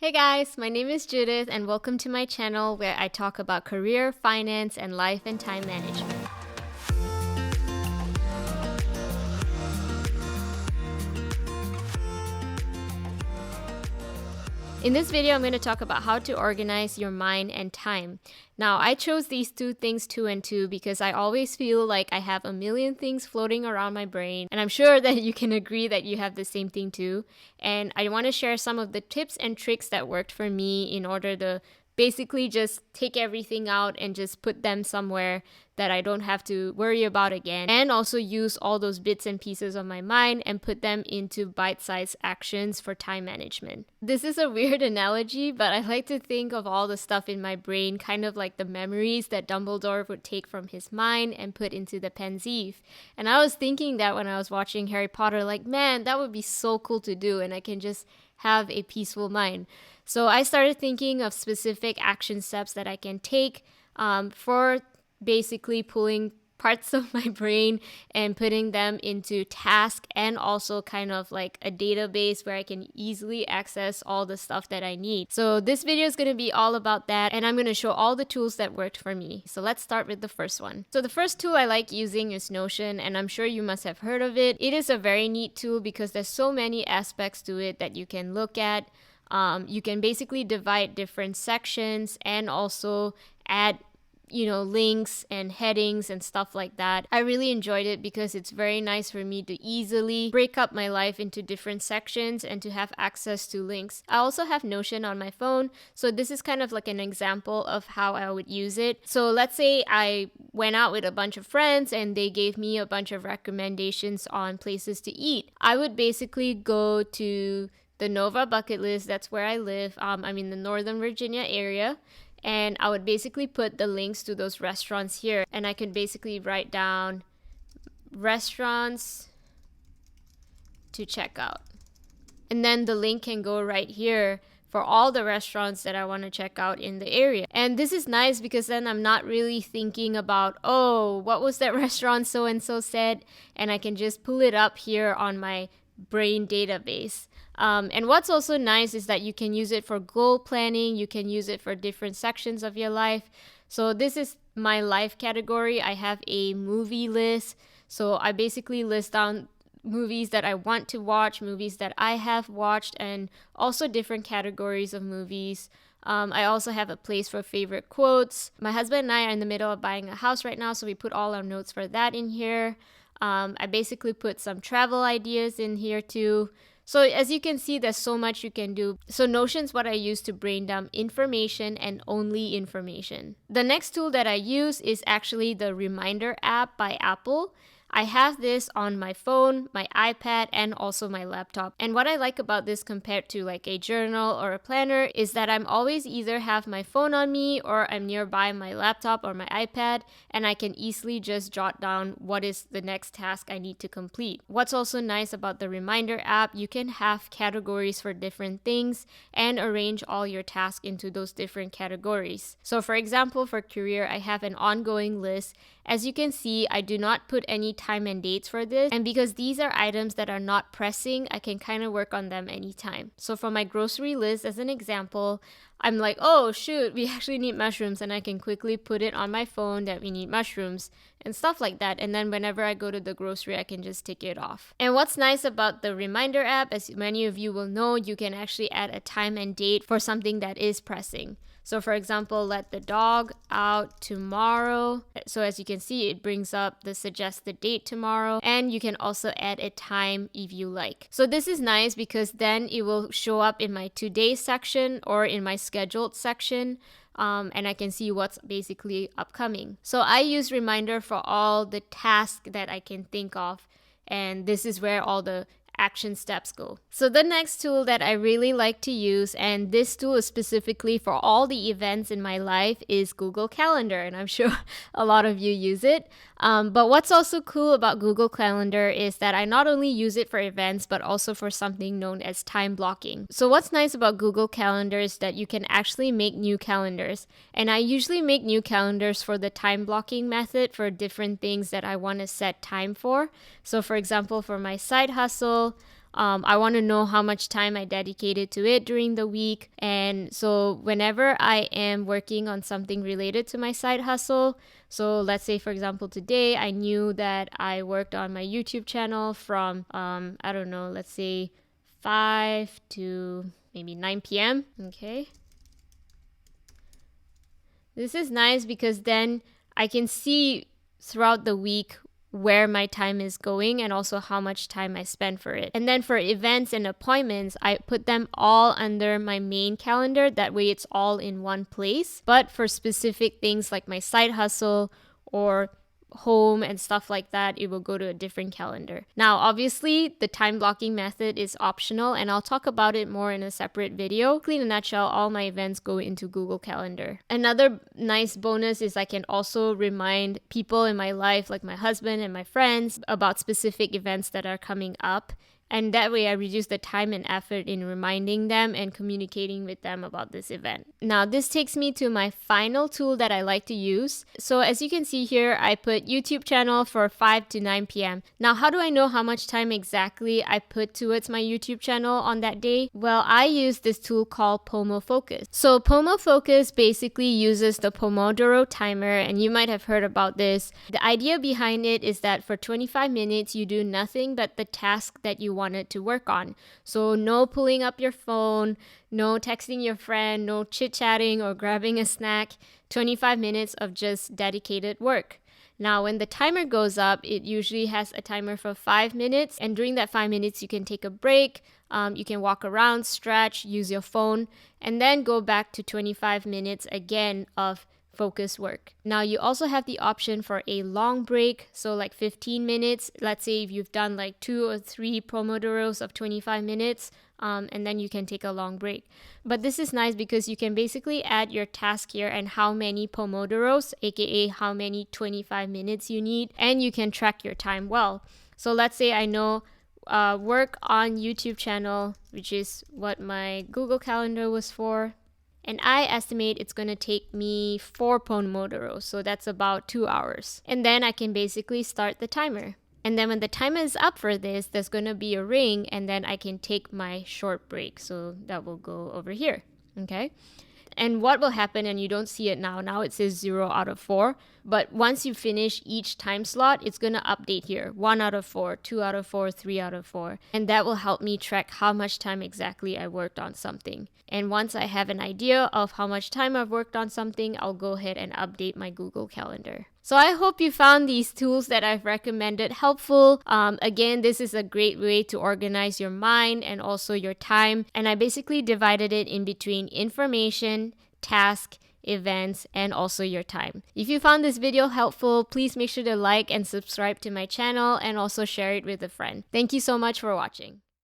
Hey guys, my name is Judith and welcome to my channel where I talk about career, finance, and life and time management. In this video, I'm going to talk about how to organize your mind and time. Now, I chose these two things, 2 and 2, because I always feel like I have a million things floating around my brain, and I'm sure that you can agree that you have the same thing too. And I want to share some of the tips and tricks that worked for me in order to basically just take everything out and just put them somewhere that I don't have to worry about again, and also use all those bits and pieces of my mind and put them into bite-sized actions for time management. This is a weird analogy, but I like to think of all the stuff in my brain kind of like the memories that Dumbledore would take from his mind and put into the Pensieve. And I was thinking that when I was watching Harry Potter, like, man, that would be so cool to do, and I can just have a peaceful mind. So I started thinking of specific action steps that I can take for basically pulling parts of my brain and putting them into tasks, and also kind of like a database where I can easily access all the stuff that I need. So this video is going to be all about that, and I'm going to show all the tools that worked for me. So let's start with the first one. So the first tool I like using is Notion, and I'm sure you must have heard of it. It is a very neat tool because there's so many aspects to it that you can look at. You can basically divide different sections and also add links and headings and stuff like that. I really enjoyed it because it's very nice for me to easily break up my life into different sections and to have access to links. I also have Notion on my phone, so this is kind of like an example of how I would use it. So let's say I went out with a bunch of friends and they gave me a bunch of recommendations on places to eat. I would basically go to the Nova bucket list. That's where I live. I'm in the Northern Virginia area. And I would basically put the links to those restaurants here. And I could basically write down restaurants to check out. And then the link can go right here for all the restaurants that I want to check out in the area. And this is nice because then I'm not really thinking about, oh, what was that restaurant so-and-so said? And I can just pull it up here on my brain database. And what's also nice is that you can use it for goal planning. You can use it for different sections of your life. So this is my life category. I have a movie list. So I basically list down movies that I want to watch, movies that I have watched, and also different categories of movies. I also have a place for favorite quotes. My husband and I are in the middle of buying a house right now, so we put all our notes for that in here. I basically put some travel ideas in here too. So as you can see, there's so much you can do. So Notion's what I use to brain dump information and only information. The next tool that I use is actually the Reminder app by Apple. I have this on my phone, my iPad, and also my laptop. And what I like about this compared to like a journal or a planner is that I'm always either have my phone on me or I'm nearby my laptop or my iPad, and I can easily just jot down what is the next task I need to complete. What's also nice about the Reminder app, you can have categories for different things and arrange all your tasks into those different categories. So for example, for career, I have an ongoing list. As you can see, I do not put any time and dates for this, and because these are items that are not pressing, I can kind of work on them anytime. So for my grocery list, as an example, I'm like, oh shoot, we actually need mushrooms, and I can quickly put it on my phone that we need mushrooms and stuff like that. And then whenever I go to the grocery, I can just tick it off. And what's nice about the Reminder app, as many of you will know, you can actually add a time and date for something that is pressing. So for example, let the dog out tomorrow. So as you can see, it brings up the suggested date tomorrow, and you can also add a time if you like. So this is nice because then it will show up in my today section or in my scheduled section. And I can see what's basically upcoming. So I use Reminder for all the tasks that I can think of, and this is where all the action steps go. So the next tool that I really like to use, and this tool is specifically for all the events in my life, is Google Calendar, and I'm sure a lot of you use it. But what's also cool about Google Calendar is that I not only use it for events, but also for something known as time blocking. So what's nice about Google Calendar is that you can actually make new calendars. And I usually make new calendars for the time blocking method for different things that I want to set time for. So for example, for my side hustle, I want to know how much time I dedicated to it during the week. And so whenever I am working on something related to my side hustle, so let's say, for example, today I knew that I worked on my YouTube channel from, I don't know, let's say 5 to maybe 9 p.m. Okay. This is nice because then I can see throughout the week where my time is going and also how much time I spend for it. And then for events and appointments, I put them all under my main calendar. That way it's all in one place. But for specific things like my side hustle or home and stuff like that, it will go to a different calendar. Now, obviously, the time blocking method is optional, and I'll talk about it more in a separate video. In a nutshell, all my events go into Google Calendar. Another nice bonus is I can also remind people in my life, like my husband and my friends, about specific events that are coming up. And that way I reduce the time and effort in reminding them and communicating with them about this event. Now, this takes me to my final tool that I like to use. So as you can see here, I put YouTube channel for 5 to 9 p.m. Now, how do I know how much time exactly I put towards my YouTube channel on that day? Well, I use this tool called Pomo Focus. So Pomo Focus basically uses the Pomodoro timer, and you might have heard about this. The idea behind it is that for 25 minutes, you do nothing but the task that you wanted to work on. So no pulling up your phone, no texting your friend, no chit-chatting or grabbing a snack. 25 minutes of just dedicated work. Now, when the timer goes up, it usually has a timer for 5 minutes. And during that 5 minutes, you can take a break. You can walk around, stretch, use your phone, and then go back to 25 minutes again of focus work. Now, you also have the option for a long break, so like 15 minutes. Let's say if you've done like 2 or 3 Pomodoros of 25 minutes, and then you can take a long break. But this is nice because you can basically add your task here and how many Pomodoros, aka how many 25 minutes you need, and you can track your time well. So let's say I know work on YouTube channel, which is what my Google Calendar was for. And I estimate it's going to take me 4 Pomodoros, so that's about 2 hours. And then I can basically start the timer. And then when the timer is up for this, there's going to be a ring, and then I can take my short break. So that will go over here, okay? And what will happen, and you don't see it now it says 0 out of 4. But once you finish each time slot, it's going to update here. 1 out of 4, 2 out of 4, 3 out of 4. And that will help me track how much time exactly I worked on something. And once I have an idea of how much time I've worked on something, I'll go ahead and update my Google Calendar. So I hope you found these tools that I've recommended helpful. Again, this is a great way to organize your mind and also your time. And I basically divided it in between information, task, events, and also your time. If you found this video helpful, please make sure to like and subscribe to my channel and also share it with a friend. Thank you so much for watching.